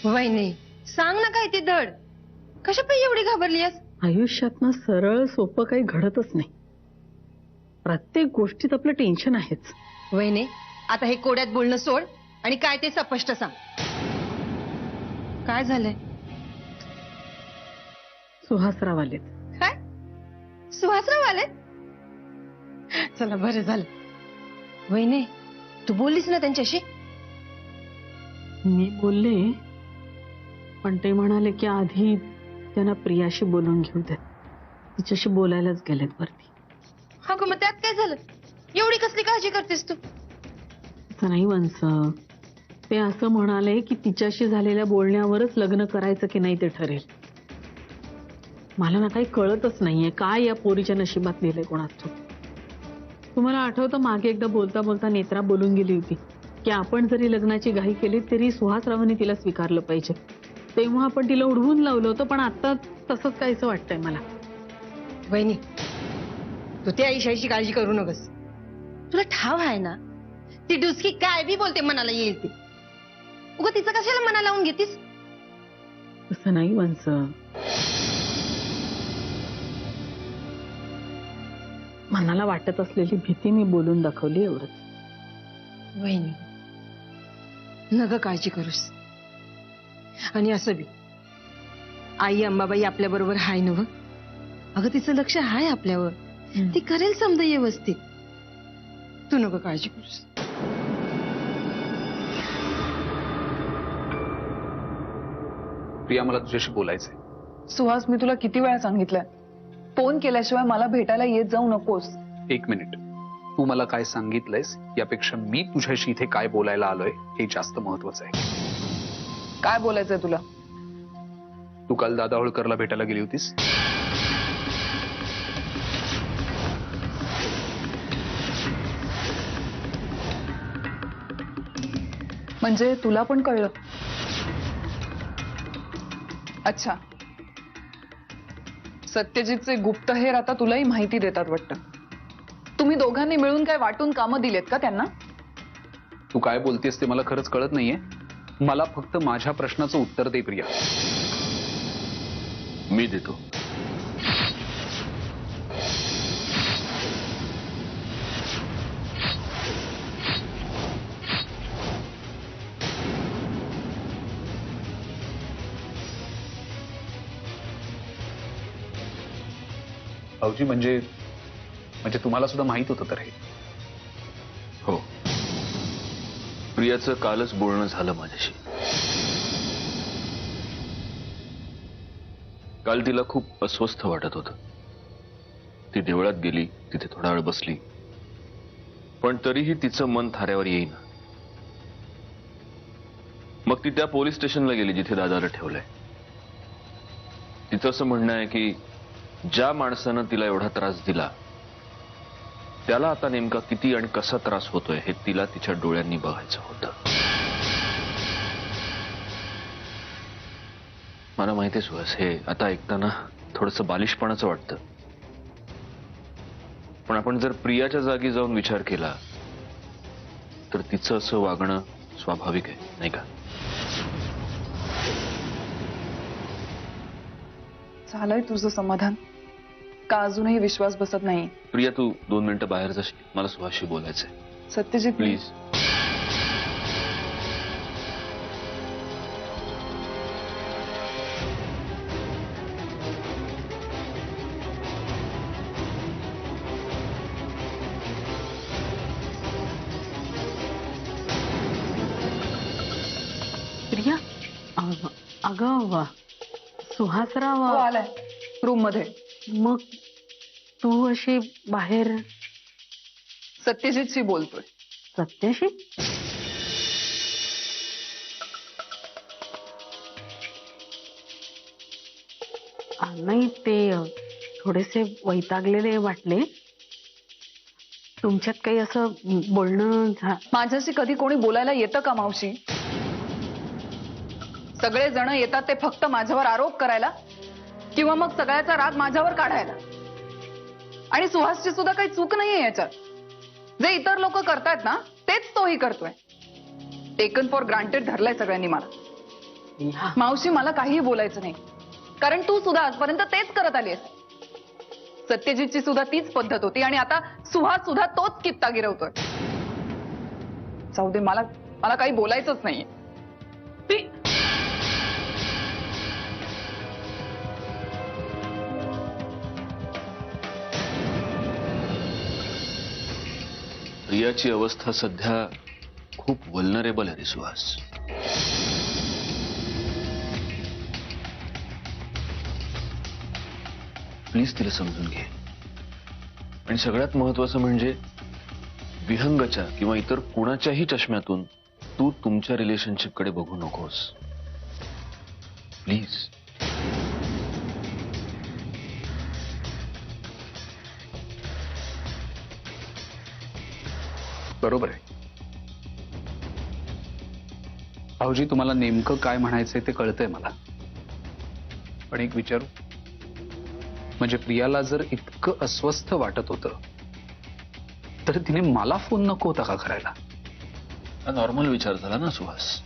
वहिनी सांग ना काय ते धड, कशा पायी एवढी घाबरली आहेस? आयुष्यात ना सरळ सोपं काही घडतच नाही. प्रत्येक गोष्टीत आपलं टेन्शन आहेच. वहिनी आता हे कोड्यात बोलणं सोड आणि काय ते स्पष्ट सांग. काय झालंय? सुहासराव आलेत. काय सुहासराव आले? चला बरं झालं. वहिनी तू बोललीस ना त्यांच्याशी? मी बोलले, पण ते म्हणाले की आधी त्यांना प्रियाशी बोलून घेऊ दे. तिच्याशी बोलायलाच गेलेत वरती. हा मग त्यात काय झालं? एवढी कसली काळजी करतेस तू? असं नाही वंस, ते असं म्हणाले की तिच्याशी झालेल्या बोलण्यावरच लग्न करायचं की नाही ते ठरेल. मला ना काही कळतच नाहीये काय या पोरीच्या नशिबात लिहिलंय कोणाच. तुम्हाला आठवतं मागे एकदा बोलता बोलता नेत्रा बोलून गेली होती की आपण जरी लग्नाची घाई केली तरी सुहासरावांनी तिला स्वीकारलं पाहिजे. तेव्हा आपण तिला उडवून लावलं होतं, पण आता तसंच काहीसं वाटतंय मला. वहिनी तू त्या ईशाची काळजी करू नकोस. तुला ठाव आहे ना ती डुसकी काय बी बोलते मनाला येईल ती. उगा तिचं कशाला मनाला लावून घेतीस? तसं नाही वंस, मनाला वाटत असलेली भीती मी बोलून दाखवली एवढंच. वहिनी नग काळजी करूस. आणि असं बी आई अंबाबाई आपल्या बरोबर हाय नव. अगं तिचं लक्ष हाय आपल्यावर. ती करेल समजा व्यवस्थित. तू नको काळजी करूस. प्रिया मला तुझ्याशी बोलायचंय. सुहास मी तुला किती वेळा सांगितलंय, फोन केल्याशिवाय मला भेटायला येत जाऊ नकोस. एक मिनिट, तू मला काय सांगितलंयस यापेक्षा मी तुझ्याशी इथे काय बोलायला आलोय हे जास्त महत्वाचं आहे. काय बोलायचंय तुला? तू काल दादा होळकरला भेटायला गेली होतीस? म्हणजे तुला पण कळलं? अच्छा, सत्यजितचे गुप्तहेर आता तुलाही माहिती देतात वाटतं. तुम्ही दोघांनी मिळून काय वाटून कामं दिलेत का त्यांना? तू काय बोलतेस ते मला खरंच कळत नाहीये. मला फक्त माझ्या प्रश्नाचं उत्तर दे प्रिया. मी देतो. भाऊजी म्हणजे तुम्हाला सुद्धा माहित होतं तर हे? हो, प्रियाचं कालच बोलणं झालं माझ्याशी. काल तिला खूप अस्वस्थ वाटत होतं. ती देवळात गेली, तिथे थोडा वेळ बसली, पण तरीही तिचं मन थाऱ्यावर येईना. मग ती त्या पोलीस स्टेशनला गेली जिथे दादाला ठेवलंय. तिचं असं म्हणणं आहे की ज्या माणसानं तिला एवढा त्रास दिला त्याला आता नेमका किती आणि कसा त्रास होतोय हे तिला तिच्या डोळ्यांनी बघायचं होतं. मला माहिती सुहास, हे आता ऐकताना थोडंसं बालिशपणाचं वाटतं, पण आपण जर प्रियाच्या जागी जाऊन विचार केला तर तिचं असं वागणं स्वाभाविक आहे, नाही का? झालंय तुझं समाधान का अजूनही विश्वास बसत नाही? प्रिया तू 2 मिनिटं बाहेर जाशील, मला सुहासशी बोलायचंय. सत्यजित प्लीज. प्रिया, अगं सुहासराव आलाय रूम मध्ये. मग तू अशी बाहेर सत्यजितशी बोलतोय. सत्याशी? नाही, ते थोडेसे वैतागलेले वाटले. तुमच्यात काही असं बोलणं माझ्याशी कधी कोणी बोलायला येतं का मावशी? सगळे जण येतात ते फक्त माझ्यावर आरोप करायला किंवा मग सगळ्याचा राग माझ्यावर काढायला. आणि सुहासची सुद्धा काही चूक नाहीये याच्यात. जे इतर लोक करतायत ना तेच तोही करतोय. टेकन फॉर ग्रांटेड धरलाय सगळ्यांनी मला. मावशी मला काहीही बोलायचं नाही, कारण तू सुद्धा आजपर्यंत तेच करत आलीस. सत्यजितची सुद्धा तीच पद्धत होती आणि आता सुहास सुद्धा तोच कित्ता गिरवतोय. जाऊ दे, मला काही बोलायचंच नाहीये. प्रियाची अवस्था सध्या खूप वल्नरेबल आहे रे सुहास. प्लीज तिला समजून घे. आणि सगळ्यात महत्वाचं म्हणजे विहंगच्या किंवा इतर कुणाच्याही चष्म्यातून तू तुमच्या रिलेशनशिप कडे बघू नकोस. प्लीज. बरोबर आहे. भाऊजी, तुम्हाला नेमकं काय म्हणायचंय ते कळतंय मला, पण एक विचारू, म्हणजे प्रियाला जर इतकं अस्वस्थ वाटत होतं तर तिने मला फोन नको होता का करायला? हा नॉर्मल विचार झाला ना सुहास.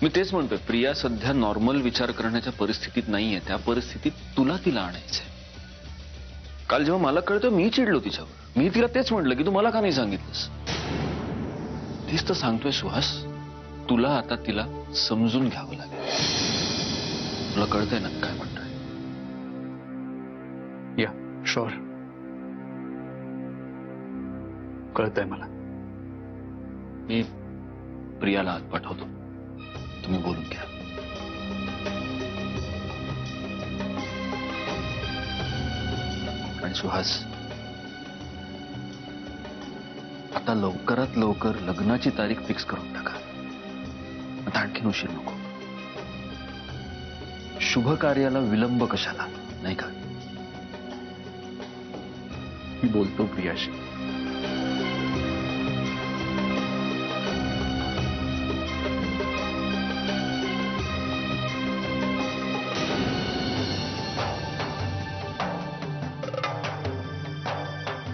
मी तेच म्हणतोय, प्रिया सध्या नॉर्मल विचार करण्याच्या परिस्थितीत नाहीये. त्या परिस्थितीत तुला तिला आणायचंय. काल जेव्हा मला कळतं मी चिडलो तिच्यावर. मी तिला तेच म्हटलं की तू मला का नाही सांगितलंस. तेच तर सांगतोय सुहास, तुला आता तिला समजून घ्यावं लागेल. तुला कळतंय ना काय म्हणतोय? या शुअर, कळतंय मला. मी प्रियाला आत पाठवतो, तुम्ही बोलून घ्या. आणि सुहास, आता लवकरात लवकर लग्नाची तारीख फिक्स करून टाका. आता आणखीन उशीर नको. शुभ कार्याला विलंब कशाला, नाही का? मी बोलतो प्रियाशी.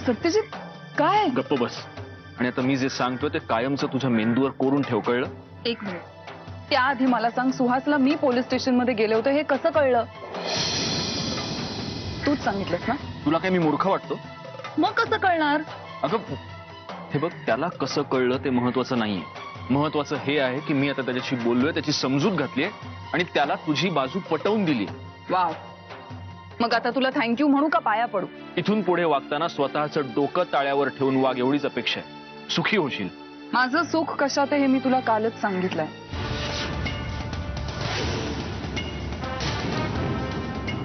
सत्यजित, काय? गप्प बस. आणि आता मी जे सांगतोय ते कायमचं तुझ्या मेंदूवर कोरून ठेव, कळलं? एक मिनिट, त्याआधी मला सांग, सुहासला मी पोलीस स्टेशन मध्ये गेले होते हे कसं कळलं? तूच सांगितलंस ना? तुला काय मी मूर्ख वाटतो? मग कसं कळणार? अगं हे बघ, त्याला कसं कळलं ते महत्वाचं नाहीये. महत्वाचं हे आहे की मी आता त्याच्याशी बोललोय, त्याची समजूत घातलीये आणि त्याला तुझी बाजू पटवून दिली. वाव, मग आता तुला थँक्यू म्हणू का पाया पडू? इथून पुढे वागताना स्वतःचं डोकं ताळ्यावर ठेवून वाग, एवढीच अपेक्षा आहे. सुखी होशील. माझं सुख कशात आहे हे मी तुला कालच सांगितलंय.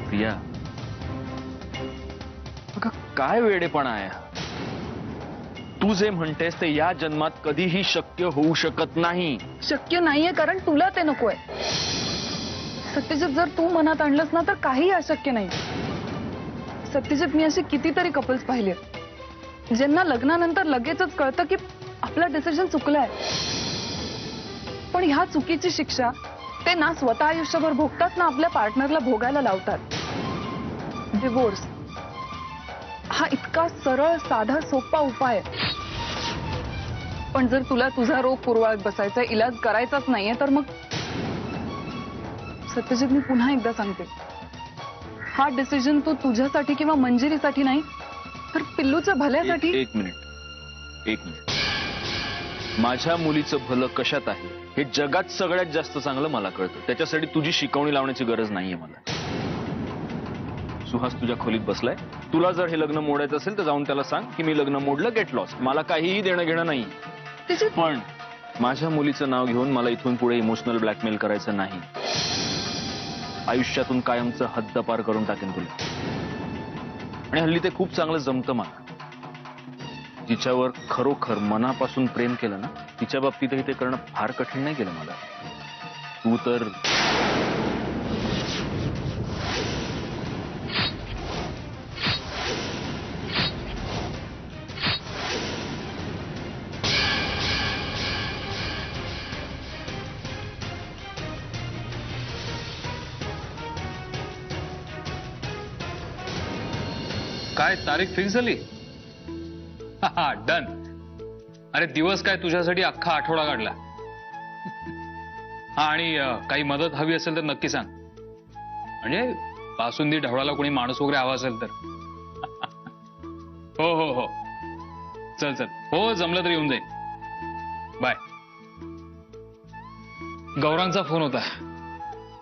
प्रिया, अगं काय वेडेपणा आहे. तू जे म्हणतेस ते या जन्मात कधीही शक्य होऊ शकत नाही. शक्य नाहीये कारण तुला ते नकोय. सत्यजित, जर तू मनात आणलंस ना तर काही अशक्य नाही. सत्यजित, मी असे कितीतरी कपल्स पाहिले ज्यांना लग्नानंतर लगेचच कळतं की आपला डिसिजन चुकलाय, पण ह्या चुकीची शिक्षा ते ना स्वतः आयुष्यभर भोगतात ना आपल्या पार्टनरला भोगायला लावतात. डिवोर्स हा इतका सरळ, साधा, सोपा उपाय आहे. पण जर तुला तुझा रोग पुरवाळत बसायचा, इलाज करायचाच नाहीये, तर मग सत्यजित, मी पुन्हा एकदा सांगते, हा डिसिजन तू तुझ्यासाठी किंवा मंजिरीसाठी नाही तर पिल्लूच्या भल्यासाठी. एक मिनिट. माझ्या मुलीचं भलं कशात आहे हे जगात सगळ्यात जास्त चांगलं मला कळतं. त्याच्यासाठी तुझी शिकवणी लावण्याची गरज नाहीये मला. सुहास तुझ्या खोलीत बसलाय. तुला जर हे लग्न मोडायचं असेल तर जाऊन त्याला सांग की मी लग्न मोडलं, गेट लॉस्ट. मला काहीही देणं घेणं नाही. पण माझ्या मुलीचं नाव घेऊन मला इथून पुढे इमोशनल ब्लॅकमेल करायचं नाही. आयुष्यातून कायमचं हद्दपार करून टाकेन तुला. आणि हल्ली ते खूप चांगलं जमतं मला. जिच्यावर खरोखर मनापासून प्रेम केलं ना, तिच्या बाबतीतही ते करणं फार कठीण नाही गेलं मला. तू तर काय तारीख फिक्स झाली? हा डन. अरे दिवस काय, तुझ्यासाठी अख्खा आठवडा काढला. हा आणि काही मदत हवी असेल तर नक्की सांग. म्हणजे बासुंदी ढवळाला कोणी माणूस वगैरे हवा असेल तर. हो हो हो, चल चल, हो जमलं तर येऊन जाईल. बाय. गौरांचा फोन होता.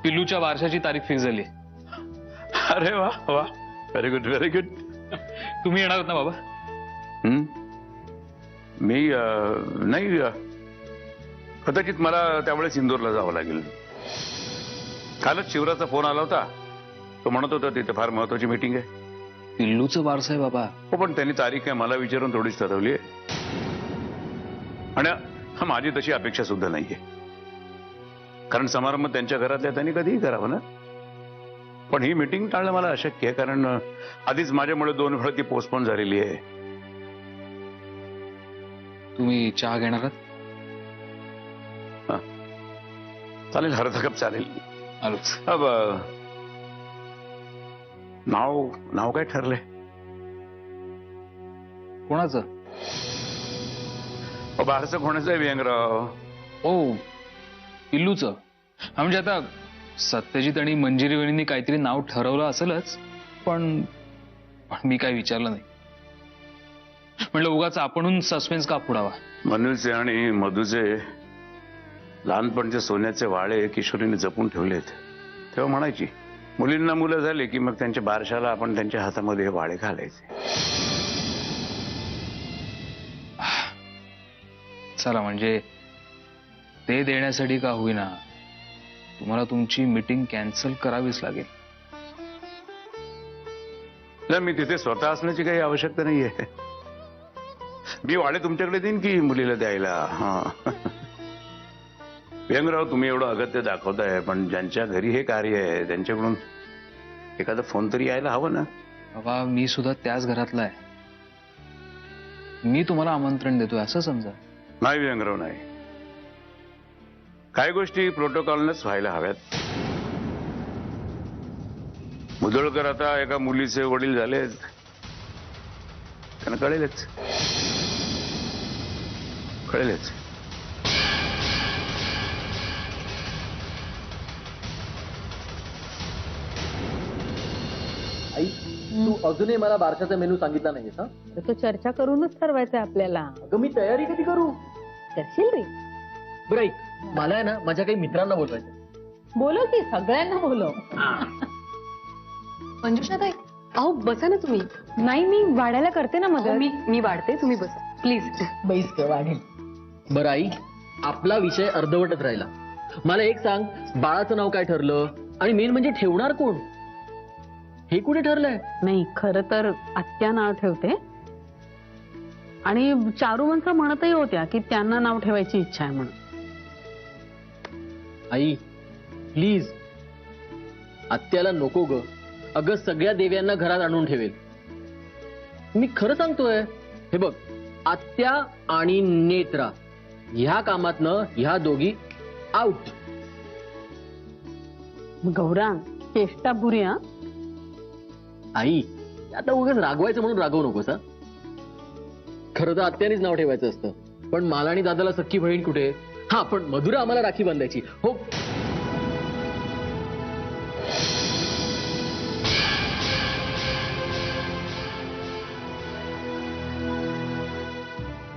पिल्लूच्या बारशाची तारीख फिक्स झाली. अरे वा वा, व्हेरी गुड व्हेरी गुड. तुम्ही येणार आहात ना बाबा? मी नाही, कदाचित मला त्यावेळेस इंदोरला जावं लागेल. कालच शिवराचा फोन आला होता. तो म्हणत होता तिथे फार महत्वाची मीटिंग आहे. पिल्लूचं बारस आहे बाबा. हो, पण त्यांनी तारीख आहे मला विचारून थोडीच ठरवली आहे. आणि माझी तशी अपेक्षा सुद्धा नाहीये, कारण समारंभ त्यांच्या घरातल्या त्यांनी कधीही करावं ना. पण ही मीटिंग टाळणं मला अशक्य आहे, कारण आधीच माझ्यामुळे 2 वेळा ती पोस्टपोन झालेली आहे. तुम्ही चहा घेणार आहात? चालेल, अर्धा कप चालेल. आलोच. अब नाव काय ठरलंय? कोणाचं? बारसं कोणाचं आहे व्यंगराव? ओ, पिल्लूचं. हा, म्हणजे आता सत्यजित आणि मंजिरी वहिनींनी काहीतरी नाव ठरवलं असेलच, पण मी काही विचारलं नाही. म्हणलं उगाच आपणहून सस्पेन्स का पुढावा. मनूचे आणि मधूचे लहानपणचे सोन्याचे वाळे किशोरीने जपून ठेवलेत. तेव्हा म्हणायची मुलींना मुलं झाली की मग त्यांच्या बारशाला आपण त्यांच्या हातामध्ये हे वाळे घालायचे. चला, म्हणजे ते देण्यासाठी का होईना तुम्हाला तुमची मीटिंग कॅन्सल करावीच लागेल. नाही, मी तिथे स्वतः असण्याची काही आवश्यकता नाहीये. मी वाळे तुमच्याकडे देईन की मुलीला द्यायला. हा, व्यंगराव तुम्ही एवढं अगत्य दाखवताय, पण ज्यांच्या घरी हे कार्य आहे त्यांच्याकडून एखादा फोन तरी यायला हवं ना. बाबा, मी सुद्धा त्याच घरातला आहे. मी तुम्हाला आमंत्रण देतोय असं समजा. नाही व्यंगराव, नाही. काही गोष्टी प्रोटोकॉलनेच व्हायला हव्यात. मुदळकर आता एका मुलीचे वडील झालेत, त्यांना कळेलच. आई, तू अजूनही मला बारशाचा मेनू सांगितला नाहीस. हा, तो चर्चा करूनच ठरवायचंय आपल्याला. अगं मी तयारी कधी करू? करशील रे? बरं ऐक, मला आहे ना माझ्या काही मित्रांना बोलवायचं. बोलो की सगळ्यांना बोलो. मंजुषाताई, अहो बसा ना तुम्ही. नाही, मी वाढायला करते ना मदत. मी वाढते, तुम्ही बसा प्लीज. बैस के वाढेल. बरं आई, आपला विषय अर्धवटच राहिला. मला एक सांग, बाळाचं नाव काय ठरलं? आणि मेन म्हणजे ठेवणार कोण हे कुठे ठरलंय? नाही, खरं तर आत्या नाव ठेवते आणि चारुवंश म्हणतही होत्या की त्यांना नाव ठेवायची इच्छा आहे म्हणून. आई प्लीज, आत्याला नको ग. अगं सगळ्या देव्यांना घरात आणून ठेवेल. मी खरं सांगतोय. हे बघ, आत्या आणि नेत्रा ह्या कामातनं ह्या दोघी आउट. गौरांग, चेष्टा बुरी. हा, आई आता उगाच रागवायचं म्हणून रागवू नकोस. हा, खरं तर आत्यानेच नाव ठेवायचं असतं, पण मला आणि दादाला सख्खी बहीण कुठे? हा, पण मधुरा आम्हाला राखी बांधायची. हो,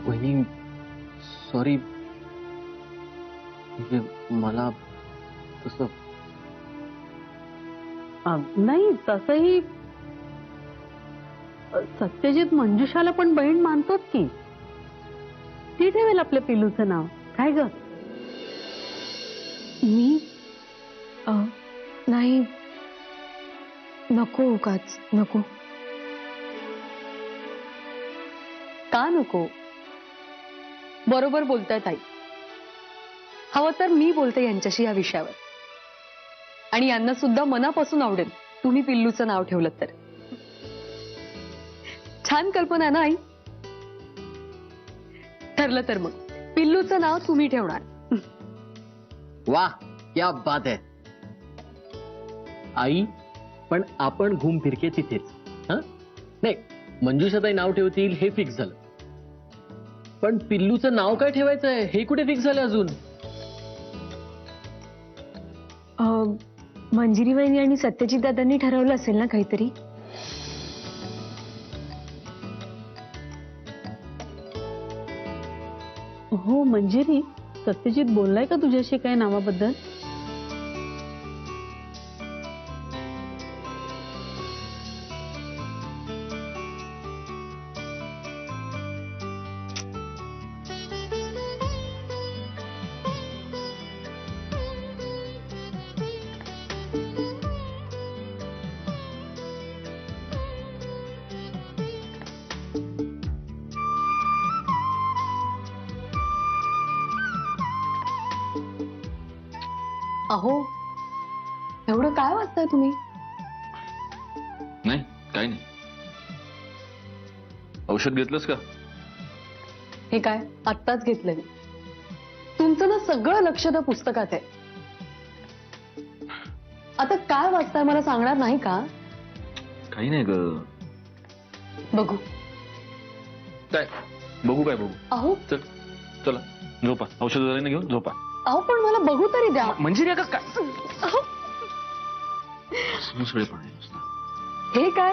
वहिनी सॉरी, म्हणजे मला तसं नाही. तसंही सत्यजित मंजुषाला पण बहीण मानतोच की. ती ठेवेल आपल्या पिल्लूचं नाव. काय ग? मी नाही, नको उगाच नको. का नको? बरोबर बोलताय ताई. हवं तर मी बोलते यांच्याशी या विषयावर, आणि यांना सुद्धा मनापासून आवडेल तुम्ही पिल्लूचं नाव ठेवलं तर. छान कल्पना ना आई? ठरलं तर मग पिल्लूचं नाव तुम्ही ठेवणार. वाह, क्या बात है. आई, पण आपण घुम फिरके तिथेच. हा, नाही, मंजुषाताई नाव ठेवतील हे फिक्स झालं, पण पिल्लूचं नाव काय ठेवायचंय हे कुठे फिक्स झालं अजून? मंजिरी वहिनी आणि सत्यजित दादांनी ठरवलं असेल ना काहीतरी. हो मंजिरी, सत्यजित बोललाय का तुझ्याशी काय नावाबद्दल? अहो एवढं काय वाचताय तुम्ही? नाही काही नाही. औषध घेतलंस का? हे काय आत्ताच घेतलंय. तुमचं ना सगळं लक्ष त्या पुस्तकात आहे. आता काय वाचताय मला सांगणार नाही का? काही नाही ग. बघू. काय बघू काय बघू? अहो चल चला झोपा. औषध वगैरे घेऊन झोपा. अहो पण मला बघू तरी द्या. म्हणजे रे का काय अहो, मुसळेपणा आहे नुसता. हे काय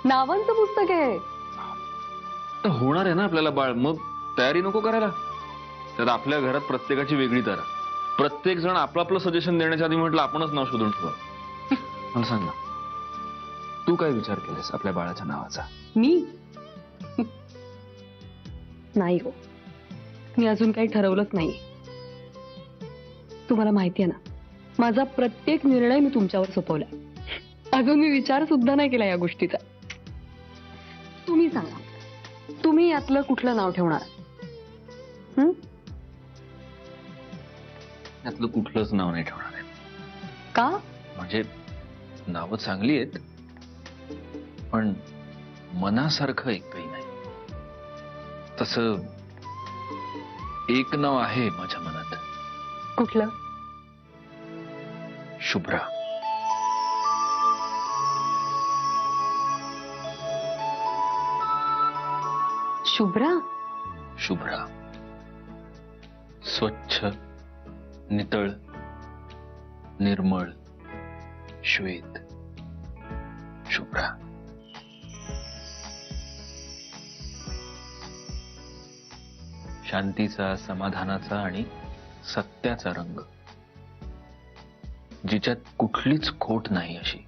नावांचं पुस्तक आहे. तर होणार आहे ना आपल्याला बाळ, मग तयारी नको करायला. त्यात आपल्या घरात प्रत्येकाची वेगळी तारा. प्रत्येक जण आपलं आपलं सजेशन देण्याच्या आधी म्हटलं आपणच नाव शोधून ठेवा. मला सांग ना, तू काय विचार केलेस आपल्या बाळाच्या नावाचा? मी नाही हो, मी अजून काही ठरवलंच नाही. तुम्हाला माहिती आहे ना, माझा प्रत्येक निर्णय मी तुमच्यावर सोपवला. अजून मी विचार सुद्धा नाही केला या गोष्टीचा. तुम्ही सांगा, तुम्ही यातलं कुठलं नाव ठेवणार? यातलं कुठलंच नाव नाही ठेवणार आहे. का? म्हणजे नावं चांगली आहेत, पण मनासारखं एकही नाही. तसं एक नाव आहे माझ्या मनात. कुठलं? शुभ्रा. शुभ्रा? शुभ्रा. स्वच्छ, नितळ, निर्मळ, श्वेत. शुभ्रा. शांतीचा, समाधानाचा आणि सत्याचा रंग, जिच्यात कुठलीच खोट नाही अशी,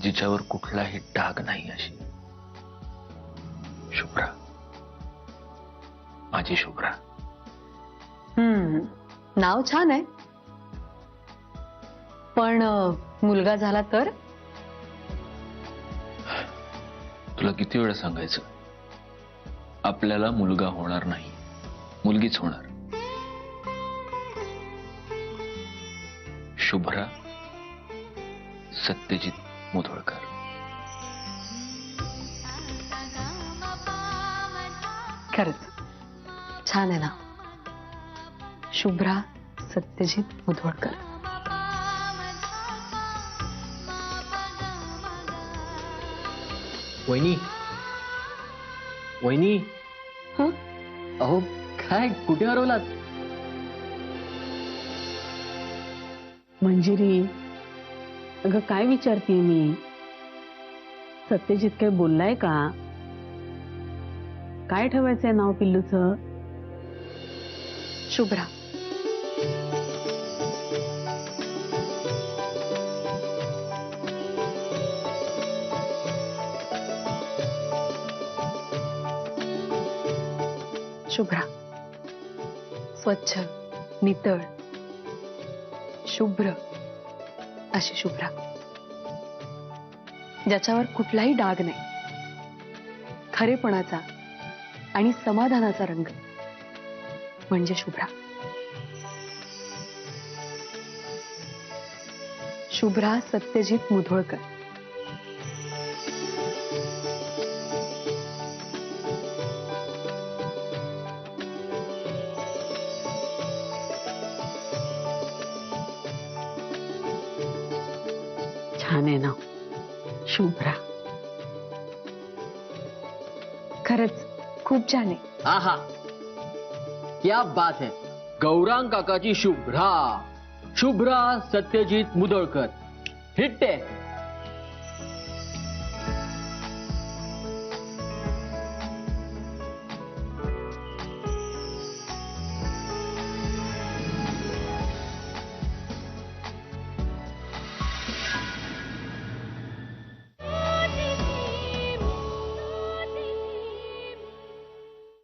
जिच्यावर कुठलाही डाग नाही अशी. शुभ्रा, माझी शुभ्रा. नाव छान आहे, पण मुलगा झाला तर? तुला किती वेळा सांगायचं, आपल्याला मुलगा होणार नाही, मुलगीच होणार. शुभ्रा सत्यजित मुधोळकर. खरंच छान आहे ना, शुभ्रा सत्यजित मुधोळकर. वहिनी, वहिनी. हं? अहो काय कुठे हरवलात? मंजिरी, अगं काय विचारतीये मी? सत्यजित काय बोललाय का? काय ठेवायचंय नाव पिल्लूचं? शुभ्रा. शुभ्रा. स्वच्छ, नितळ, शुभ्र अशी शुभ्रा, ज्याच्यावर कुठलाही डाग नाही. खरेपणाचा आणि समाधानाचा रंग म्हणजे शुभ्रा. शुभ्रा सत्यजित मुधोळकर. छान आहे ना, शुभ्रा. खरंच खूप छान आहे. आहा, क्या बात है. गौरांग काकाची शुभ्रा शुभ्रा सत्यजित मुदळकर हिट्टे